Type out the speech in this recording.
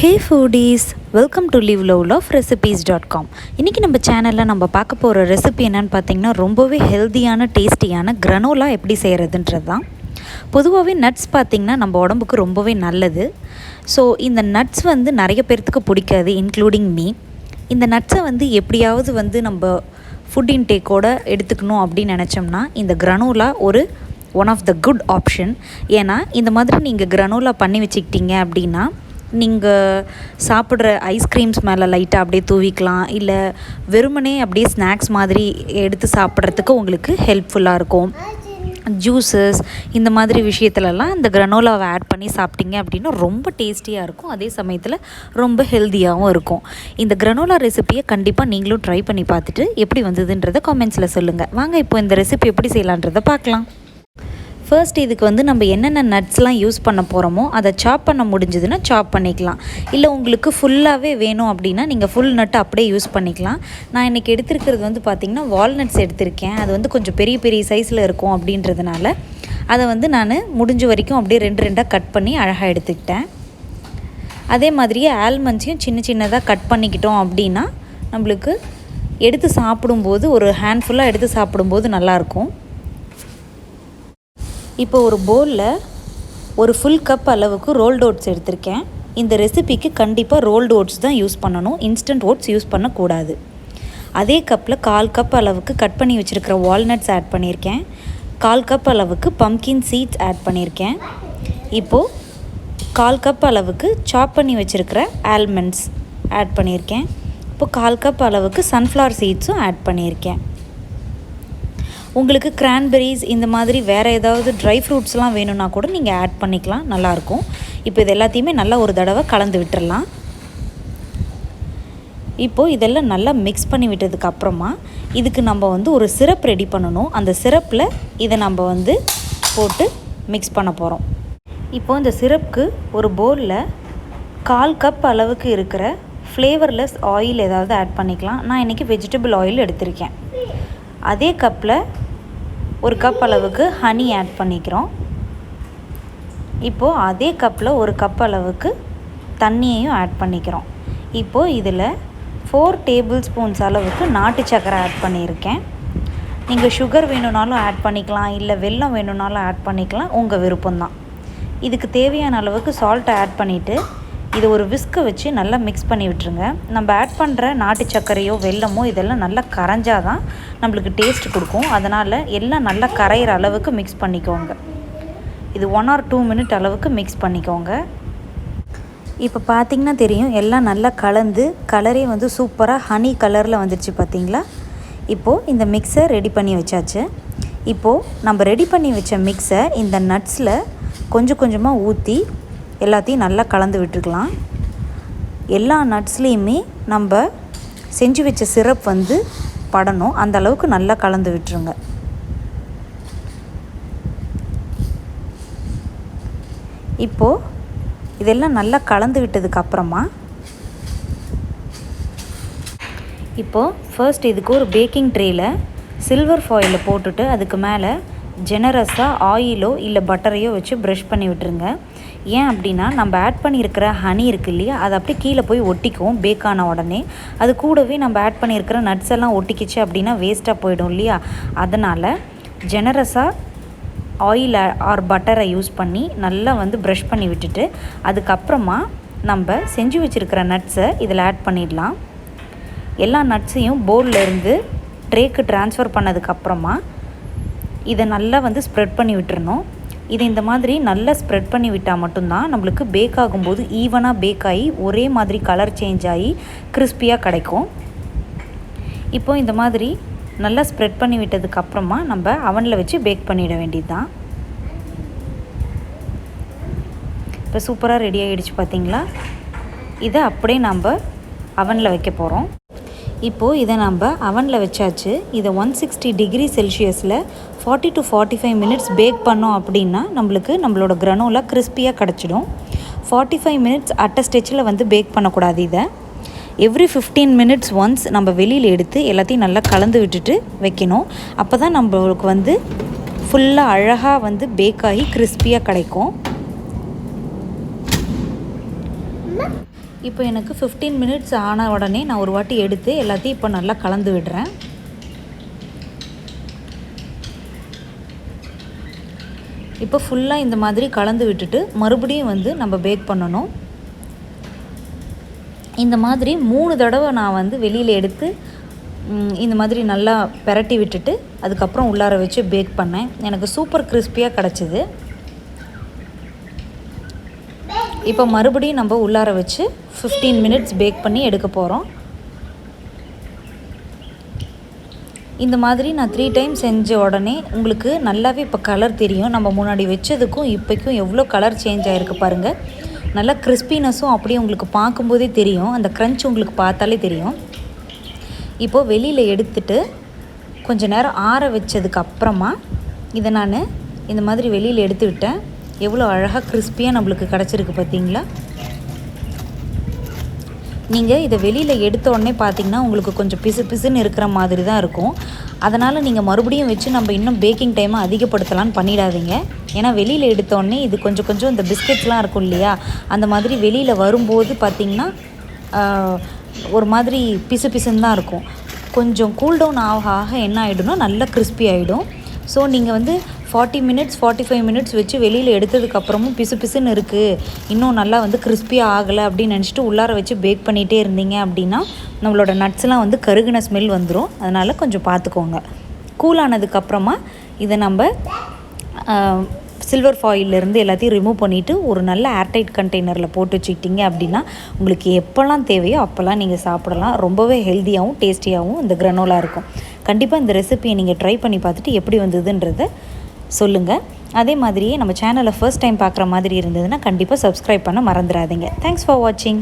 Hey foodies, welcome to livelowloverecipes.com. இன்றைக்கி நம்ம சேனலில் நம்ம பார்க்க போகிற ரெசிபி என்னென்னு பார்த்தீங்கன்னா ரொம்பவே ஹெல்த்தியான டேஸ்டியான கிரனோலா எப்படி செய்கிறதுன்றது தான். பொதுவாகவே நட்ஸ் பார்த்திங்கன்னா நம்ம உடம்புக்கு ரொம்பவே நல்லது. ஸோ இந்த நட்ஸ் நிறைய பேர்த்துக்கு பிடிக்காது, இன்க்ளூடிங் மீ. இந்த நட்ஸை எப்படியாவது நம்ம ஃபுட் இன்டேக்கோடு எடுத்துக்கணும் அப்படின்னு நினச்சோம்னா இந்த கிரனோலா ஒரு one of the good option. ஏன்னா இந்த மாதிரி நீங்கள் கிரனோலா பண்ணி வச்சுக்கிட்டீங்க அப்படின்னா நீங்கள் சாப்பிட்ற ஐஸ்கிரீம்ஸ் மேலே லைட்டாக அப்படியே தூவிக்கலாம், இல்லை வெறுமனே அப்படியே ஸ்நாக்ஸ் மாதிரி எடுத்து சாப்பிட்றதுக்கு உங்களுக்கு ஹெல்ப்ஃபுல்லாக இருக்கும். ஜூஸஸ் இந்த மாதிரி விஷயத்துலலாம் இந்த கிரனோலாவை ஆட் பண்ணி சாப்பிட்டீங்க அப்படின்னா ரொம்ப டேஸ்டியாக இருக்கும், அதே சமயத்தில் ரொம்ப ஹெல்த்தியாகவும் இருக்கும். இந்த கிரனோலா ரெசிப்பியை கண்டிப்பாக நீங்களும் ட்ரை பண்ணி பார்த்துட்டு எப்படி வந்ததுன்றதை காமெண்ட்ஸில் சொல்லுங்கள். வாங்க இப்போ இந்த ரெசிபி எப்படி செய்யலான்றதை பார்க்கலாம். ஃபர்ஸ்ட் இதுக்கு நம்ம என்னென்ன நட்ஸ்லாம் யூஸ் பண்ண போகிறோமோ அதை சாப் பண்ண முடிஞ்சதுன்னா சாப் பண்ணிக்கலாம். இல்லை உங்களுக்கு ஃபுல்லாகவே வேணும் அப்படின்னா நீங்கள் ஃபுல் நட்டு அப்படியே யூஸ் பண்ணிக்கலாம். நான் இன்றைக்கி எடுத்துருக்கிறது பார்த்திங்கன்னா வால்நட்ஸ் எடுத்திருக்கேன். அது கொஞ்சம் பெரிய பெரிய சைஸில் இருக்கும் அப்படின்றதுனால அதை நான் முடிஞ்ச வரைக்கும் அப்படியே ரெண்டாக கட் பண்ணி அழகாக எடுத்துக்கிட்டேன். அதே மாதிரியே ஆல்மண்ட்ஸையும் சின்ன சின்னதாக கட் பண்ணிக்கிட்டோம் அப்படின்னா நம்மளுக்கு எடுத்து சாப்பிடும்போது ஒரு ஹேண்ட்ஃபுல்லாக எடுத்து சாப்பிடும்போது நல்லாயிருக்கும். இப்போ ஒரு பவுலில் ஒரு ஃபுல் கப் அளவுக்கு ரோல்டு ஓட்ஸ் எடுத்திருக்கேன். இந்த ரெசிபிக்கு கண்டிப்பாக ரோல்டு ஓட்ஸ் தான் யூஸ் பண்ணணும், இன்ஸ்டன்ட் ஓட்ஸ் யூஸ் பண்ணக்கூடாது. அதே கப்பில் 1/4 கப் அளவுக்கு கட் பண்ணி வச்சுருக்கிற வால்நட்ஸ் ஆட் பண்ணியிருக்கேன். 1/4 கப் அளவுக்கு பம்கின் சீட்ஸ் ஆட் பண்ணியிருக்கேன். இப்போது 1/4 கப் அளவுக்கு சாப் பண்ணி வச்சுருக்கிற ஆல்மண்ட்ஸ் ஆட் பண்ணியிருக்கேன். இப்போது 1/4 கப் அளவுக்கு சன்ஃப்ளவர் சீட்ஸும் ஆட் பண்ணியிருக்கேன். உங்களுக்கு கிரான்பெரிஸ் இந்த மாதிரி வேறு ஏதாவது ட்ரை ஃப்ரூட்ஸ்லாம் வேணும்னா கூட நீங்கள் ஆட் பண்ணிக்கலாம், நல்லாயிருக்கும். இப்போ இது எல்லாத்தையுமே நல்லா ஒரு தடவை கலந்து விட்டுறலாம். இப்போது இதெல்லாம் நல்லா மிக்ஸ் பண்ணி விட்டதுக்கு அப்புறமா இதுக்கு நம்ம ஒரு சிரப் ரெடி பண்ணணும். அந்த சிரப்பில் இதை நம்ம போட்டு மிக்ஸ் பண்ண போகிறோம். இப்போது இந்த சிரப்புக்கு ஒரு பவுலில் 1/4 கப் அளவுக்கு இருக்கிற ஃப்ளேவர்லெஸ் ஆயில் ஏதாவது ஆட் பண்ணிக்கலாம். நான் இன்றைக்கி வெஜிடபிள் ஆயில் எடுத்திருக்கேன். அதே கப்பில் ஒரு கப் அளவுக்கு ஹனி ஆட் பண்ணிக்கிறோம். இப்போது அதே கப்பில் ஒரு கப் அளவுக்கு தண்ணியையும் ஆட் பண்ணிக்கிறோம். இப்போது இதில் 4 டேபிள் ஸ்பூன்ஸ் அளவுக்கு நாட்டு சர்க்கரை ஆட் பண்ணியிருக்கேன். நீங்கள் சுகர் வேணும்னாலும் ஆட் பண்ணிக்கலாம், இல்லை வெல்லம் வேணும்னாலும் ஆட் பண்ணிக்கலாம், உங்கள் விருப்பம்தான். இதுக்கு தேவையான அளவுக்கு சால்ட்டை ஆட் பண்ணிவிட்டு இதை ஒரு விஸ்கை வச்சு நல்லா மிக்ஸ் பண்ணி விட்டுருங்க. நம்ம ஆட் பண்ணுற நாட்டு சர்க்கரையோ வெல்லமோ இதெல்லாம் நல்லா கரைஞ்சாதான் நம்மளுக்கு டேஸ்ட் கொடுக்கும். அதனால் எல்லாம் நல்லா கரையிற அளவுக்கு மிக்ஸ் பண்ணிக்கோங்க. இது 1 or 2 மினிட் அளவுக்கு மிக்ஸ் பண்ணிக்கோங்க. இப்போ பார்த்திங்கன்னா தெரியும், எல்லாம் நல்லா கலந்து கலரே சூப்பராக ஹனி கலரில் வந்துடுச்சு பார்த்திங்களா. இப்போது இந்த மிக்ஸை ரெடி பண்ணி வச்சாச்சு. இப்போது நம்ம ரெடி பண்ணி வச்ச மிக்ஸை இந்த நட்ஸில் கொஞ்சம் கொஞ்சமாக ஊற்றி எல்லாத்தையும் நல்லா கலந்து விட்டுருக்கலாம். எல்லா நட்ஸ்லேயுமே நம்ம செஞ்சு வச்ச சிரப் படணும், அந்த அளவுக்கு நல்லா கலந்து விட்டுருங்க. இப்போது இதெல்லாம் நல்லா கலந்து விட்டதுக்கப்புறமா இப்போது ஃபர்ஸ்ட் இதுக்கு ஒரு பேக்கிங் ட்ரேயில் சில்வர் ஃபாயிலில் போட்டுட்டு அதுக்கு மேலே ஜெனரஸாக ஆயிலோ இல்லை பட்டரையோ வச்சு ப்ரஷ் பண்ணி விட்டுருங்க. ஏன் அப்படின்னா நம்ம ஆட் பண்ணியிருக்கிற ஹனி இருக்குது இல்லையா, அது அப்படியே கீழே போய் ஒட்டிக்கும் பேக்கான உடனே. அது கூடவே நம்ம ஆட் பண்ணியிருக்கிற நட்ஸ் எல்லாம் ஒட்டிக்கிச்சு அப்படின்னா வேஸ்ட்டாக போயிடும் இல்லையா. அதனால் ஜெனரஸாக ஆயில் ஆர் பட்டரை யூஸ் பண்ணி நல்லா ப்ரஷ் பண்ணி விட்டுட்டு அதுக்கப்புறமா நம்ம செஞ்சு வச்சுருக்கிற நட்ஸை இதில் ஆட் பண்ணிடலாம். எல்லா நட்ஸையும் பவுல்லேருந்து ட்ரேக்கு ட்ரான்ஸ்ஃபர் பண்ணதுக்கப்புறமா இதை நல்லா ஸ்ப்ரெட் பண்ணி விட்டுறணும். இது இந்த மாதிரி நல்லா ஸ்ப்ரெட் பண்ணி விட்டால் மட்டும்தான் நம்மளுக்கு பேக் ஆகும்போது ஈவனாக பேக் ஆகி ஒரே மாதிரி கலர் சேஞ்ச் ஆகி கிறிஸ்பியாக கிடைக்கும். இப்போது இந்த மாதிரி நல்லா ஸ்ப்ரெட் பண்ணி விட்டதுக்கப்புறமா நம்ம அவனில் வச்சு பேக் பண்ணிட வேண்டியது தான். இப்போ சூப்பராக ரெடி ஆகிடுச்சு பார்த்திங்களா. இதை அப்படியே நம்ம அவனில் வைக்க போகிறோம். இப்போது இதை நம்ம அவனில் வச்சாச்சு. இதை 160 டிகிரி செல்சியஸில் 40 to 45 மினிட்ஸ் பேக் பண்ணோம் அப்படின்னா நம்மளோட கிரனோலா கிறிஸ்பியாக கிடச்சிடும். 45 மினிட்ஸ் அட்ட ஸ்டெச்சில் பேக் பண்ணக்கூடாது. இதை எவ்ரி 15 மினிட்ஸ் ஒன்ஸ் நம்ம வெளியில் எடுத்து எல்லாத்தையும் நல்லா கலந்து விட்டுட்டு வைக்கணும். அப்போ தான் நம்மளுக்கு ஃபுல்லாக அழகாக பேக் ஆகி கிறிஸ்பியாக கிடைக்கும். இப்போ எனக்கு 15 மினிட்ஸ் ஆன உடனே நான் ஒரு வாட்டி எடுத்து எல்லாத்தையும் இப்போ நல்லா கலந்து விடுறேன். இப்போ ஃபுல்லாக இந்த மாதிரி கலந்து விட்டுட்டு மறுபடியும் வந்து நம்ம பேக் பண்ணணும். இந்த மாதிரி 3 தடவை நான் வந்து வெளியில் எடுத்து இந்த மாதிரி நல்லா பெரட்டி விட்டுட்டு அதுக்கப்புறம் உள்ளார வச்சு பேக் பண்ணேன். எனக்கு சூப்பர் கிறிஸ்பியாக கிடச்சிது. இப்போ மறுபடியும் நம்ம உள்ளார வச்சு 15 மினிட்ஸ் பேக் பண்ணி எடுக்க போகிறோம். இந்த மாதிரி நான் 3 டைம் செஞ்ச உடனே உங்களுக்கு நல்லாவே இப்போ கலர் தெரியும். நம்ம முன்னாடி வச்சதுக்கும் இப்போக்கும் எவ்வளோ கலர் சேஞ்ச் ஆகிருக்கு பாருங்கள். நல்லா கிறிஸ்பினஸும் அப்படியே உங்களுக்கு பார்க்கும்போதே தெரியும். அந்த க்ரன்ச் உங்களுக்கு பார்த்தாலே தெரியும். இப்போது வெளியில் எடுத்துட்டு கொஞ்சம் நேரம் ஆற வச்சதுக்கப்புறமா இதை நான் இந்த மாதிரி வெளியில் எடுத்து விட்டேன். எவ்வளோ அழகாக கிறிஸ்பியாக நம்மளுக்கு கிடச்சிருக்கு பார்த்தீங்களா? நீங்கள் இதை வெளியில் எடுத்த உடனே பார்த்தீங்கன்னா உங்களுக்கு கொஞ்சம் பிசு பிசுன்னு இருக்கிற மாதிரி தான் இருக்கும். அதனால் நீங்கள் மறுபடியும் வச்சு நம்ம இன்னும் பேக்கிங் டைமை அதிகப்படுத்தலான்னு பண்ணிடாதீங்க. ஏன்னா வெளியில் எடுத்தோடனே இது கொஞ்சம் இந்த பிஸ்கெட்ஸ்லாம் இருக்கும் இல்லையா, அந்த மாதிரி வெளியில் வரும்போது பார்த்திங்கன்னா ஒரு மாதிரி பிசு பிசுன்னு தான் இருக்கும். கொஞ்சம் கூல்டவுன் ஆக ஆக என்ன ஆகிடும்னா நல்லா கிறிஸ்பி ஆகிடும். ஸோ நீங்கள் வந்து 40 மினிட்ஸ் 45 மினிட்ஸ் வச்சு வெளியில் எடுத்ததுக்கப்புறமும் பிசு பிசுன்னு இருக்குது, இன்னும் நல்லா வந்து கிறிஸ்பியாக ஆகலை அப்படின்னு நினச்சிட்டு உள்ளார வச்சு பேக் பண்ணிகிட்டே இருந்தீங்க அப்படின்னா நம்மளோட நட்ஸ்லாம் வந்து கருகின ஸ்மெல் வந்துடும். அதனால் கொஞ்சம் பார்த்துக்கோங்க. கூலானதுக்கப்புறமா இதை நம்ம சில்வர் ஃபாயிலிருந்து எல்லாத்தையும் ரிமூவ் பண்ணிவிட்டு ஒரு நல்ல ஏர்டைட் கண்டெய்னரில் போட்டு வச்சுக்கிட்டிங்க அப்படின்னா உங்களுக்கு எப்போல்லாம் தேவையோ அப்போல்லாம் நீங்கள் சாப்பிடலாம். ரொம்பவே ஹெல்த்தியாகவும் டேஸ்டியாகவும் இந்த கிரனோலா இருக்கும். கண்டிப்பாக இந்த ரெசிபியை நீங்கள் ட்ரை பண்ணி பார்த்துட்டு எப்படி வந்ததுன்றதை சொல்லுங்கள். அதே மாதிரியே நம்ம சேனலை ஃபர்ஸ்ட் டைம் பார்க்குற மாதிரி இருந்ததுன்னா கண்டிப்பாக சப்ஸ்கிரைப் பண்ண மறந்துடாதீங்க. தேங்க்ஸ் ஃபார் வாட்சிங்.